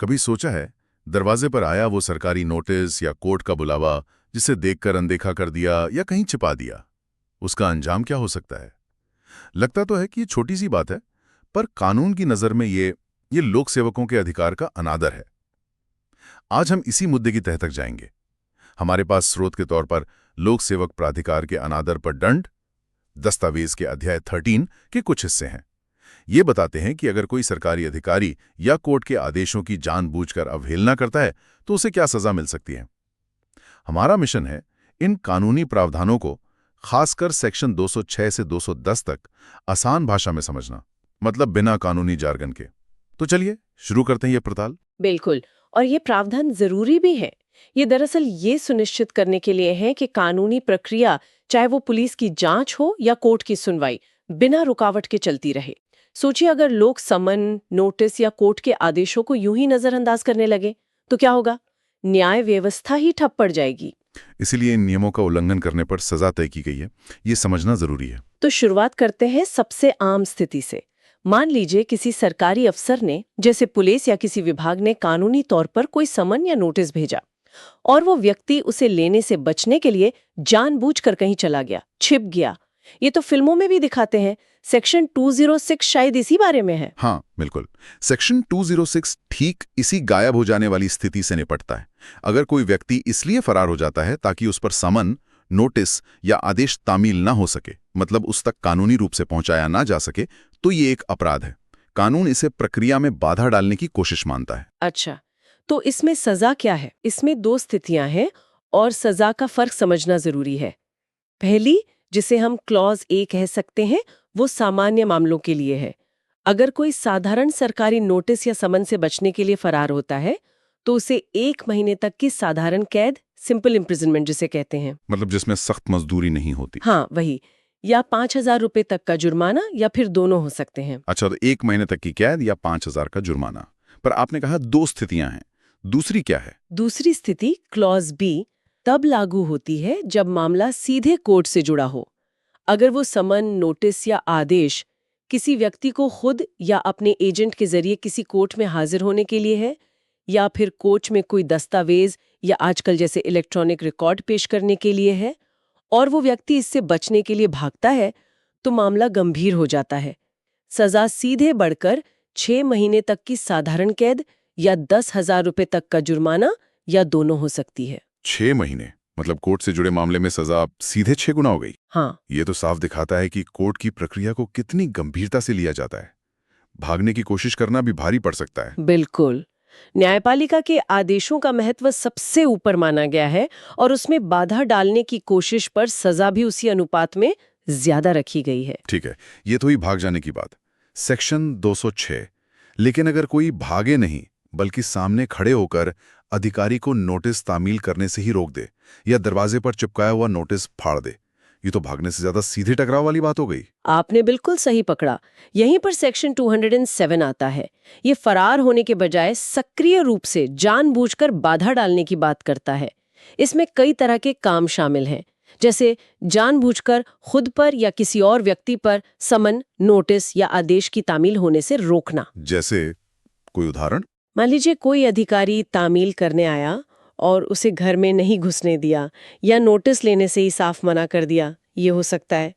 कभी सोचा है, दरवाजे पर आया वो सरकारी नोटिस या कोर्ट का बुलावा जिसे देखकर अनदेखा कर दिया या कहीं छिपा दिया, उसका अंजाम क्या हो सकता है? लगता तो है कि ये छोटी सी बात है, पर कानून की नजर में ये लोक सेवकों के अधिकार का अनादर है। आज हम इसी मुद्दे की तह तक जाएंगे। हमारे पास स्रोत के तौर पर लोक सेवक प्राधिकार के अनादर पर दंड, दस्तावेज के अध्याय 13 के कुछ हिस्से हैं। ये बताते हैं कि अगर कोई सरकारी अधिकारी या कोर्ट के आदेशों की जानबूझकर अवहेलना करता है तो उसे क्या सजा मिल सकती है। हमारा मिशन है इन कानूनी प्रावधानों को, खासकर सेक्शन 206 से 210 तक, आसान भाषा में समझना, मतलब बिना कानूनी जार्गन के। तो चलिए शुरू करते हैं ये पड़ताल। बिल्कुल। और ये प्रावधान जरूरी भी है। ये दरअसल ये सुनिश्चित करने के लिए है कि कानूनी प्रक्रिया, चाहे वो पुलिस की जांच हो या कोर्ट की सुनवाई, बिना रुकावट के चलती रहे। सोचिए, अगर लोग समन, नोटिस या कोर्ट के आदेशों को यूं ही नजरअंदाज करने लगे तो क्या होगा? न्याय व्यवस्था ही ठप पड़ जाएगी। इसीलिए इन नियमों का उल्लंघन करने पर सजा तय की गई है, ये समझना जरूरी है। तो शुरुआत करते हैं सबसे आम स्थिति से। मान लीजिए किसी सरकारी अफसर ने, जैसे पुलिस या किसी विभाग ने, कानूनी तौर पर कोई समन या नोटिस भेजा और वो व्यक्ति उसे लेने से बचने के लिए जानबूझकर कहीं चला गया, छिप गया। ये तो फिल्मों में भी दिखाते हैं। सेक्शन 206 शायद इसी बारे में है। हाँ बिल्कुल, सेक्शन 206 ठीक इसी गायब हो जाने वाली स्थिति से निपटता है। अगर कोई व्यक्ति इसलिए फरार हो जाता है ताकि उस पर समन, नोटिस या आदेश तामील ना हो सके, मतलब उस तक कानूनी रूप से पहुंचाया ना जा सके, तो ये एक अपराध है। कानून इसे प्रक्रिया में बाधा डालने की कोशिश मानता है। अच्छा, तो इसमें सजा क्या है? इसमें दो स्थितियां हैं और सजा का फर्क समझना जरूरी है। पहली, जिसे हम क्लॉज ए कह सकते हैं, वो सामान्य मामलों के लिए है। अगर कोई साधारण सरकारी नोटिस या समन से बचने के लिए फरार होता है तो उसे 1 महीने तक की साधारण कैद, सिंपल इम्प्रिजनमेंट जिसे कहते हैं, मतलब जिसमें सख्त मजदूरी नहीं होती। हाँ वही, या 5,000 रुपए तक का जुर्माना, या फिर दोनों हो सकते हैं। अच्छा, तो 1 महीने तक की कैद या 5,000 का जुर्माना। पर आपने कहा 2 स्थितियां हैं, दूसरी क्या है? दूसरी स्थिति, क्लॉज बी, तब लागू होती है जब मामला सीधे कोर्ट से जुड़ा हो। अगर वो समन, नोटिस या आदेश किसी व्यक्ति को खुद या अपने एजेंट के जरिए किसी कोर्ट में हाजिर होने के लिए है, या फिर कोर्ट में कोई दस्तावेज या आजकल जैसे इलेक्ट्रॉनिक रिकॉर्ड पेश करने के लिए है, और वो व्यक्ति इससे बचने के लिए भागता है, तो मामला गंभीर हो जाता है। सजा सीधे बढ़कर 6 महीने तक की साधारण कैद या 10,000 रुपए तक का जुर्माना, या दोनों हो सकती है। 6 महीने? मतलब कोर्ट से जुड़े मामले में सजा सीधे 6 गुना हो गई। हाँ, ये तो साफ दिखाता है कि कोर्ट की प्रक्रिया को कितनी गंभीरता से लिया जाता है। भागने की कोशिश करना भी भारी पड़ सकता है। बिल्कुल। न्यायपालिका के आदेशों का महत्व सबसे ऊपर माना गया है और उसमें बाधा डालने की कोशिश पर सजा भी उसी अनुपात में ज्यादा रखी गई है। ठीक है, ये तो ही भाग जाने की बात। सेक्शन 206। लेकिन अगर कोई भागे नहीं बल्कि सामने खड़े होकर अधिकारी को नोटिस तामील करने से ही रोक दे या दरवाजे पर चिपकाया हुआ नोटिस फाड़ दे, ये तो भागने से ज्यादा सीधे टकराव वाली बात हो गई। आपने बिल्कुल सही पकड़ा। यहीं पर सेक्शन 207 आता है। ये फरार होने के बजाय सक्रिय रूप से जानबूझकर बाधा डालने की बात करता है। इसमें कई तरह के काम शामिल हैं, जैसे जानबूझकर खुद पर या किसी और व्यक्ति पर समन, नोटिस या आदेश की तामील होने से रोकना। जैसे कोई उदाहरण? मान लीजिए कोई अधिकारी तामील करने आया और उसे घर में नहीं घुसने दिया, या नोटिस लेने से ही साफ मना कर दिया, ये हो सकता है।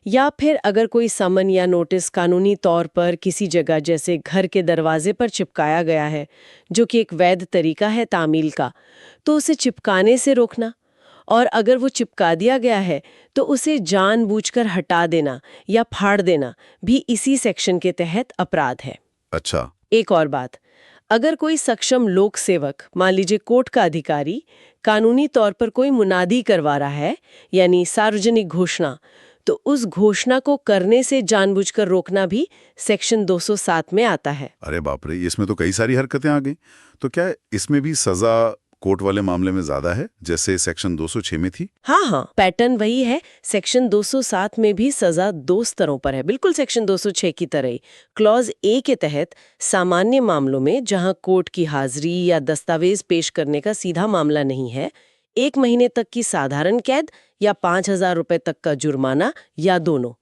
या फिर अगर कोई समन या नोटिस कानूनी तौर पर किसी जगह जैसे घर के दरवाजे पर चिपकाया गया है, जो कि एक वैध तरीका है तामील का, तो उसे चिपकाने से रोकना। और अगर वो चिपका दिया गया है तो उसे जानबूझकर हटा देना या फाड़ देना भी इसी सेक्शन के तहत अपराध है। अच्छा। एक और बात, अगर कोई सक्षम लोक सेवक, मान लीजिए कोर्ट का अधिकारी, कानूनी तौर पर कोई मुनादी करवा रहा है, यानी सार्वजनिक घोषणा, तो उस घोषणा को करने से जानबूझकर रोकना भी सेक्शन 207 में आता है। अरे बाप रे, इसमें तो कई सारी हरकतें आ गई। तो क्या इसमें भी सजा कोर्ट वाले मामले में ज्यादा है जैसे सेक्शन 206 में थी? हाँ, पैटर्न वही है। सेक्शन 207 में भी सजा 2 स्तरों पर है, बिल्कुल सेक्शन 206 की तरह ही। क्लॉज ए के तहत सामान्य मामलों में जहां कोर्ट की हाजिरी या दस्तावेज पेश करने का सीधा मामला नहीं है, 1 महीने तक की साधारण कैद या 5,000 रुपए तक का जुर्माना, या दोनों।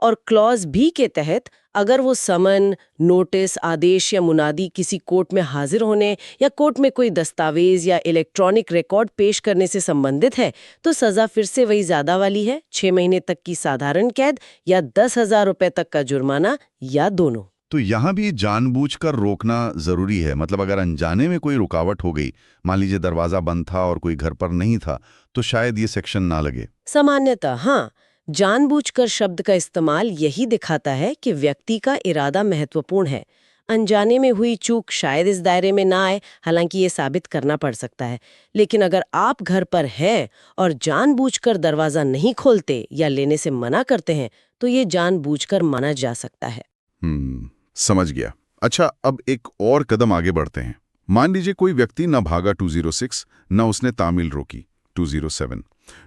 और क्लॉज बी के तहत अगर वो समन, नोटिस, आदेश या मुनादी किसी कोर्ट में हाजिर होने या कोर्ट में कोई दस्तावेज या इलेक्ट्रॉनिक रिकॉर्ड पेश करने से संबंधित है, तो सजा फिर से वही ज्यादा वाली है, 6 महीने तक की साधारण कैद या 10,000 रुपए तक का जुर्माना या दोनों। तो यहाँ भी जानबूझकर रोकना जरूरी है। मतलब अगर अनजाने में कोई रुकावट हो गई, मान लीजिए दरवाजा बंद था और कोई घर पर नहीं था, तो शायद ये सेक्शन ना लगे। सामान्यतः हाँ, जानबूझकर शब्द का इस्तेमाल यही दिखाता है कि व्यक्ति का इरादा महत्वपूर्ण है। अनजाने में हुई चूक शायद इस दायरे में ना आए, हालांकि ये साबित करना पड़ सकता है। लेकिन अगर आप घर पर हैं और जानबूझकर दरवाजा नहीं खोलते या लेने से मना करते हैं, तो ये जानबूझकर माना जा सकता है। समझ गया। अच्छा, अब एक और कदम आगे बढ़ते हैं। मान लीजिए कोई व्यक्ति न भागा 206, न उसने तामील रोकी 207।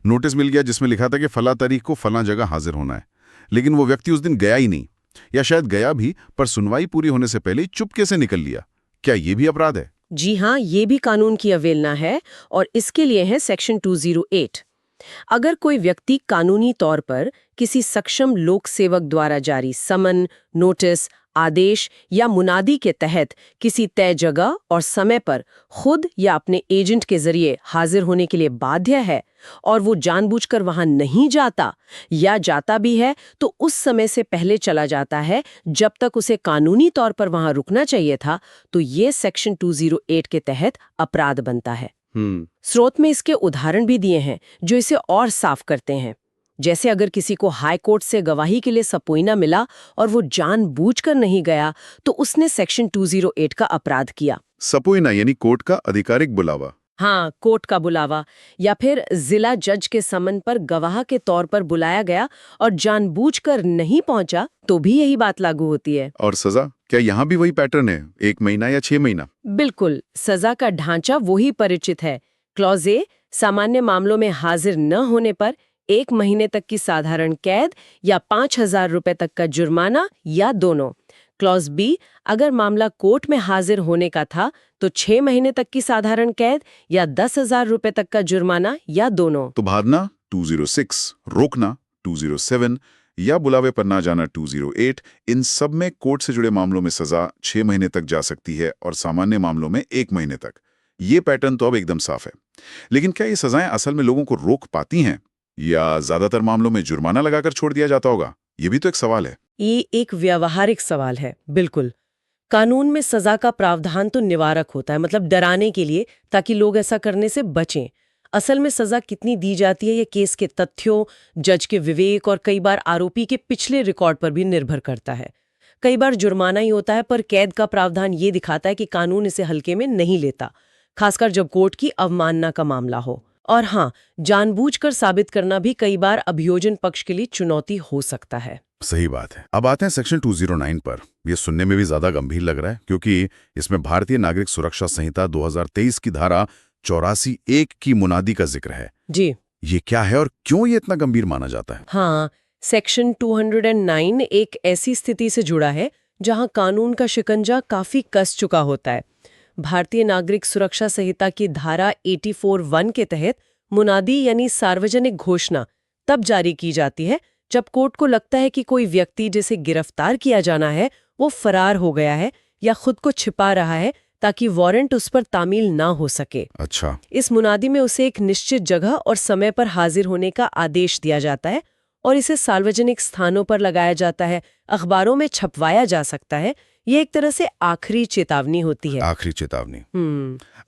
नोटिस मिल गया जिसमें लिखा था कि फला तारीख को फला जगह हाजिर होना है, लेकिन वो व्यक्ति उस दिन गया ही नहीं, या शायद गया भी पर सुनवाई पूरी होने से पहले ही चुपके से निकल लिया। क्या ये भी अपराध है? जी हाँ, ये भी कानून की अवहेलना है और इसके लिए है सेक्शन 208। अगर कोई व्यक्ति कानूनी तौर पर किसी सक्षम लोक सेवक द्वारा जारी समन, नोटिस, आदेश या मुनादी के तहत किसी तय जगह और समय पर खुद या अपने एजेंट के जरिए हाजिर होने के लिए बाध्य है और वो जानबूझकर वहां नहीं जाता या जाता भी है तो उस समय से पहले चला जाता है जब तक उसे कानूनी तौर पर वहां रुकना चाहिए था, तो ये सेक्शन 208 के तहत अपराध बनता है। स्रोत में इसके उदाहरण भी दिए हैं जो इसे और साफ करते हैं। जैसे अगर किसी को हाई कोर्ट से गवाही के लिए सपोइना मिला और वो जानबूझकर नहीं गया, तो उसने सेक्शन 208 का अपराध किया। सपोइना यानी कोर्ट का आधिकारिक बुलावा। हाँ, कोर्ट का बुलावा या फिर जिला जज के समन पर गवाह के तौर पर बुलाया गया और जानबूझकर नहीं पहुंचा, तो भी यही बात लागू होती है। और सजा, क्या यहाँ भी वही पैटर्न है, 1 महीना या 6 महीना? बिल्कुल, सजा का ढांचा वही परिचित है। क्लॉज ए, सामान्य मामलों में हाजिर न होने पर 1 महीने तक की साधारण कैद या 5,000 रुपए तक का जुर्माना या दोनों। क्लॉज बी, अगर मामला कोर्ट में हाजिर होने का था तो 6 महीने तक की साधारण कैद या 10,000 रुपए तक का जुर्माना या दोनों। तो भागना 206, रोकना 207 या बुलावे पर ना जाना 208, इन सब में कोर्ट से जुड़े मामलों में सजा 6 महीने तक जा सकती है और सामान्य मामलों में 1 महीने तक। ये पैटर्न तो अब एकदम साफ है। लेकिन क्या ये सजाएं असल में लोगों को रोक पाती हैं या ज्यादातर मामलों में जुर्माना लगाकर छोड़ दिया जाता होगा? ये भी तो एक सवाल है। ये एक व्यावहारिक सवाल है। बिल्कुल, कानून में सजा का प्रावधान तो निवारक होता है, मतलब डराने के लिए, ताकि लोग ऐसा करने से बचें। असल में सजा कितनी दी जाती है ये केस के तथ्यों, जज के विवेक और कई बार आरोपी के पिछले रिकॉर्ड पर भी निर्भर करता है। कई बार जुर्माना ही होता है, पर कैद का प्रावधान ये दिखाता है कि कानून इसे हल्के में नहीं लेता, खासकर जब कोर्ट की अवमानना का मामला हो। और हाँ, जानबूझकर साबित करना भी कई बार अभियोजन पक्ष के लिए चुनौती हो सकता है। सही बात है। अब आते हैं सेक्शन 209 पर। यह सुनने में भी ज्यादा गंभीर लग रहा है क्योंकि इसमें भारतीय नागरिक सुरक्षा संहिता 2023 की धारा 84(1) की मुनादी का जिक्र है। जी, ये क्या है और क्यों ये इतना गंभीर माना जाता है? हाँ, सेक्शन 209 एक ऐसी स्थिति से जुड़ा है जहां कानून का शिकंजा काफी कस चुका होता है। भारतीय नागरिक सुरक्षा संहिता की धारा 84(1) के तहत मुनादी यानी सार्वजनिक घोषणा तब जारी की जाती है जब कोर्ट को लगता है कि कोई व्यक्ति जिसे गिरफ्तार किया जाना है वो फरार हो गया है या खुद को छिपा रहा है ताकि वारंट उस पर तामील ना हो सके। अच्छा। इस मुनादी में उसे एक निश्चित जगह और समय पर हाजिर होने का आदेश दिया जाता है और इसे सार्वजनिक स्थानों पर लगाया जाता है, अखबारों में छपवाया जा सकता है। ये एक तरह से आखिरी चेतावनी होती है। आखिरी चेतावनी।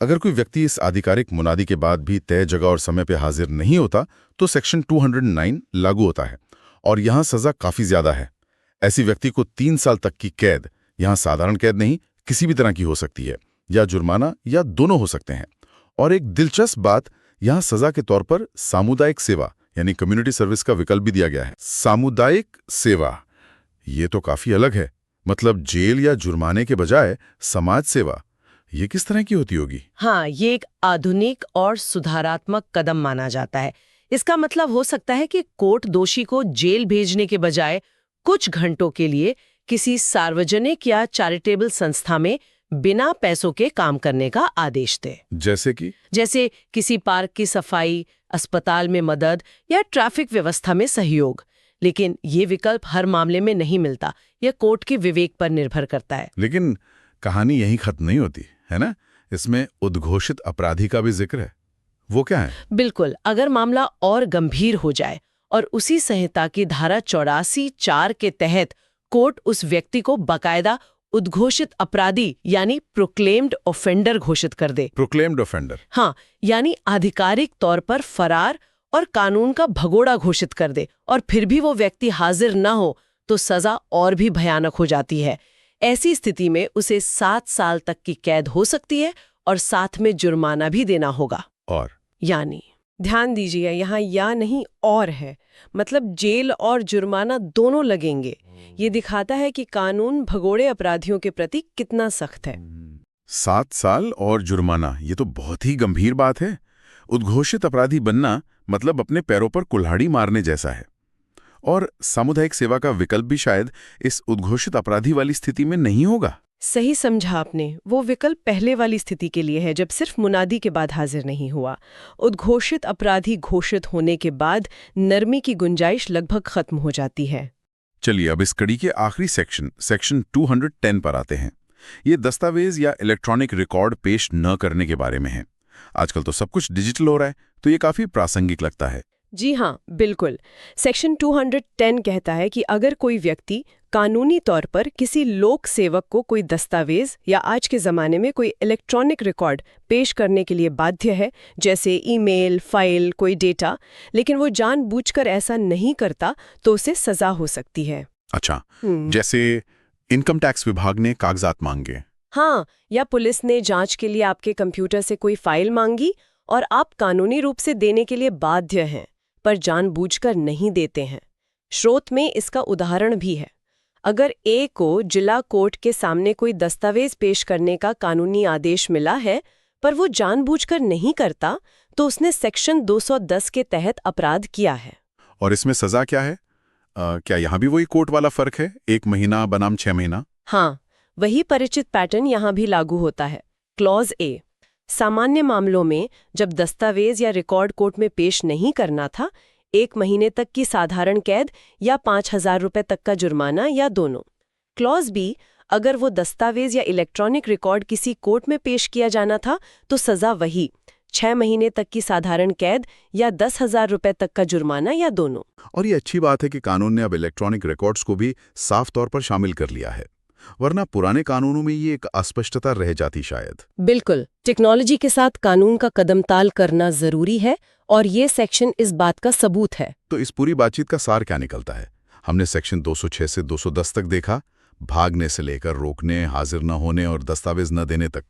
अगर कोई व्यक्ति इस आधिकारिक मुनादी के बाद भी तय जगह और समय पर हाजिर नहीं होता तो सेक्शन 209 लागू होता है और यहाँ सजा काफी ज्यादा है। ऐसी व्यक्ति को 3 साल तक की कैद, यहाँ साधारण कैद नहीं, किसी भी तरह की हो सकती है, या जुर्माना या दोनों हो सकते हैं। और एक दिलचस्प बात, यहाँ सजा के तौर पर सामुदायिक सेवा यानी कम्युनिटी सर्विस का विकल्प भी दिया गया है। सामुदायिक सेवा, ये तो काफी अलग है। मतलब जेल या जुर्माने के बजाय समाज सेवा, ये किस तरह की होती होगी? हाँ, ये एक आधुनिक और सुधारात्मक कदम माना जाता है। इसका मतलब हो सकता है कि कोर्ट दोषी को जेल भेजने के बजाय कुछ घंटों के लिए किसी सार्वजनिक या चैरिटेबल संस्था में बिना पैसों के काम करने का आदेश दे। जैसे किसी पार्क की सफाई, अस्पताल में मदद या ट्रैफिक व्यवस्था में सहयोग। लेकिन ये विकल्प हर मामले में नहीं मिलता। यह कोर्ट के विवेक पर निर्भर करता है। लेकिन कहानी यहीं खत्म नहीं होती, है ना? इसमें उद्घोषित अपराधी का भी जिक्र है। वो क्या है? बिल्कुल, अगर मामला और गंभीर हो जाए और उसी संहिता की धारा 84(4) के तहत कोर्ट उस व्यक्ति को बाकायदा उद्घोषित अपराधी यानी प्रोक्लेम्ड ऑफेंडर घोषित कर दे। Proclaimed offender. हाँ, यानी आधिकारिक तौर पर फरार और कानून का भगोड़ा घोषित कर दे, और फिर भी वो व्यक्ति हाजिर न हो तो सजा और भी भयानक हो जाती है। ऐसी स्थिति में उसे 7 साल तक की कैद हो सकती है और साथ में जुर्माना भी देना होगा। और यानी ध्यान दीजिए, यहाँ या नहीं और है, मतलब जेल और जुर्माना दोनों लगेंगे। ये दिखाता है कि कानून भगोड़े अपराधियों के प्रति कितना सख्त है। 7 साल और जुर्माना, ये तो बहुत ही गंभीर बात है। उद्घोषित अपराधी बनना मतलब अपने पैरों पर कुल्हाड़ी मारने जैसा है। और सामुदायिक सेवा का विकल्प भी शायद इस उद्घोषित अपराधी वाली स्थिति में नहीं होगा। सही समझा आपने। वो विकल्प पहले वाली स्थिति के लिए है, जब सिर्फ मुनादी के बाद हाजिर नहीं हुआ। उद्घोषित अपराधी घोषित होने के बाद नरमी की गुंजाइश लगभग खत्म हो जाती है। चलिए अब इस कड़ी के आखिरी सेक्शन 210 पर आते हैं। ये दस्तावेज या इलेक्ट्रॉनिक रिकॉर्ड पेश न करने के बारे में है। आजकल तो सब कुछ डिजिटल हो रहा है, तो ये काफी प्रासंगिक लगता है। जी हाँ, बिल्कुल। सेक्शन 210 कहता है कि अगर कोई व्यक्ति कानूनी तौर पर किसी लोक सेवक को कोई दस्तावेज या आज के ज़माने में कोई इलेक्ट्रॉनिक रिकॉर्ड पेश करने के लिए बाध्य है, जैसे ईमेल, फाइल, कोई डेटा, लेकिन वो जानबूझकर ऐसा नहीं करता, तो उसे सजा हो सकती है। अच्छा, जैसे इनकम टैक्स विभाग ने कागजात मांगे। हाँ, या पुलिस ने जांच के लिए आपके कंप्यूटर से कोई फाइल मांगी और आप कानूनी रूप से देने के लिए बाध्य हैं, पर जानबूझकर नहीं देते हैं। स्रोत में इसका उदाहरण भी है। अगर ए को जिला कोर्ट के सामने कोई दस्तावेज पेश करने का कानूनी आदेश मिला है, पर वो जानबूझकर नहीं करता, तो उसने सेक्शन 210 के तहत अपराध किया है। और इसमें सजा क्या है? क्या यहाँ भी वही कोर्ट वाला फर्क है, 1 महीना बनाम 6 महीना? हाँ, वही परिचित पैटर्न यहाँ भी लागू होता है। क्लॉज ए, सामान्य मामलों में जब दस्तावेज या रिकॉर्ड कोर्ट में पेश नहीं करना था, 1 महीने तक की साधारण कैद या 5,000 रुपए तक का जुर्माना या दोनों। क्लॉज बी, अगर वो दस्तावेज या इलेक्ट्रॉनिक रिकॉर्ड किसी कोर्ट में पेश किया जाना था, तो सजा वही 6 महीने तक की साधारण कैद या 10,000 रुपए तक का जुर्माना या दोनों। और ये अच्छी बात है कि कानून ने अब इलेक्ट्रॉनिक रिकॉर्ड्स को भी साफ तौर पर शामिल कर लिया है, वरना पुराने कानूनों में ये एक अस्पष्टता रह जाती शायद। बिल्कुल, टेक्नोलॉजी के साथ कानून का कदमताल करना जरूरी है, और ये सेक्शन इस बात का सबूत है। तो इस पूरी बातचीत का सार क्या निकलता है? हमने सेक्शन 206 से 210 तक देखा, भागने से लेकर रोकने, हाजिर न होने और दस्तावेज न देने तक।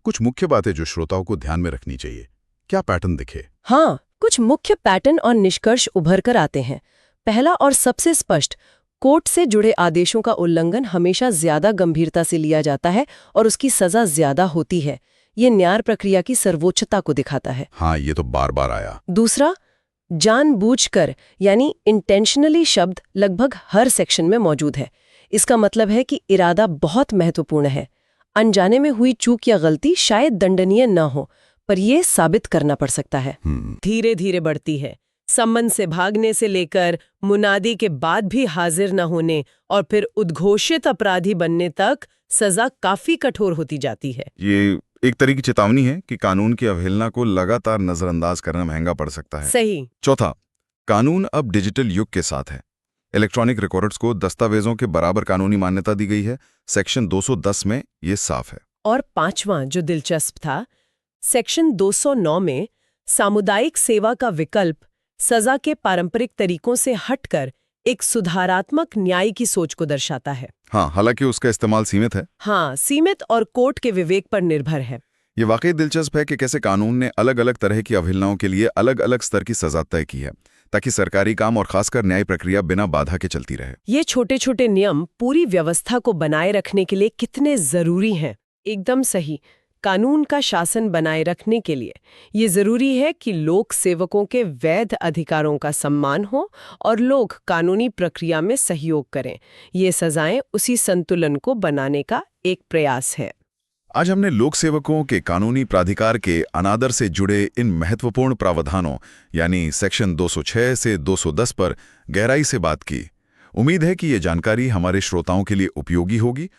कुछ मुख्य बातें जो श्रोताओं को ध्यान में रखनी चाहिए। क्या पैटर्न दिखे? हाँ, कुछ मुख्य पैटर्न और निष्कर्ष उभर कर आते हैं। पहला और सबसे स्पष्ट, कोर्ट से जुड़े आदेशों का उल्लंघन हमेशा ज्यादा गंभीरता से लिया जाता है और उसकी सजा ज्यादा होती है। ये न्याय प्रक्रिया की सर्वोच्चता को दिखाता है। हाँ, ये तो बार बार आया। दूसरा, जानबूझकर यानी इंटेंशनली शब्द लगभग हर सेक्शन में मौजूद है। इसका मतलब है कि इरादा बहुत महत्वपूर्ण है। अनजाने में हुई चूक या गलती शायद दंडनीय न हो, पर यह साबित करना पड़ सकता है। धीरे धीरे बढ़ती है, संबंध से भागने से लेकर मुनादी के बाद भी हाजिर न होने और फिर उद्घोषित अपराधी बनने तक सजा काफी कठोर होती जाती है। ये एक तरह की चेतावनी है कि कानून की अवहेलना को लगातार नजरअंदाज करना महंगा पड़ सकता है। सही। चौथा, कानून अब डिजिटल युग के साथ है। इलेक्ट्रॉनिक रिकॉर्ड्स को दस्तावेजों के बराबर कानूनी मान्यता दी गई है। सेक्शन 210 में ये साफ है। और पांचवां जो दिलचस्प था, सेक्शन 209 में सामुदायिक सेवा का विकल्प सजा के पारंपरिक तरीकों से हटकर एक सुधारात्मक न्याय की सोच को दर्शाता है। हाँ, हालांकि उसका इस्तेमाल सीमित है। हाँ, सीमित और कोर्ट के विवेक पर निर्भर है। ये वाकई दिलचस्प है कि कैसे कानून ने अलग अलग तरह की अवहेलनाओं के लिए अलग अलग स्तर की सजा तय की है, ताकि सरकारी काम और खासकर न्याय प्रक्रिया बिना बाधा के चलती रहे। ये छोटे छोटे नियम पूरी व्यवस्था को बनाए रखने के लिए कितने जरूरी हैं। एकदम सही। कानून का शासन बनाए रखने के लिए ये जरूरी है कि लोक सेवकों के वैध अधिकारों का सम्मान हो और लोग कानूनी प्रक्रिया में सहयोग करें। ये सजाएं उसी संतुलन को बनाने का एक प्रयास है। आज हमने लोक सेवकों के कानूनी प्राधिकार के अनादर से जुड़े इन महत्वपूर्ण प्रावधानों यानी सेक्शन 206 से 210 पर गहराई से बात की। उम्मीद है कि ये जानकारी हमारे श्रोताओं के लिए उपयोगी होगी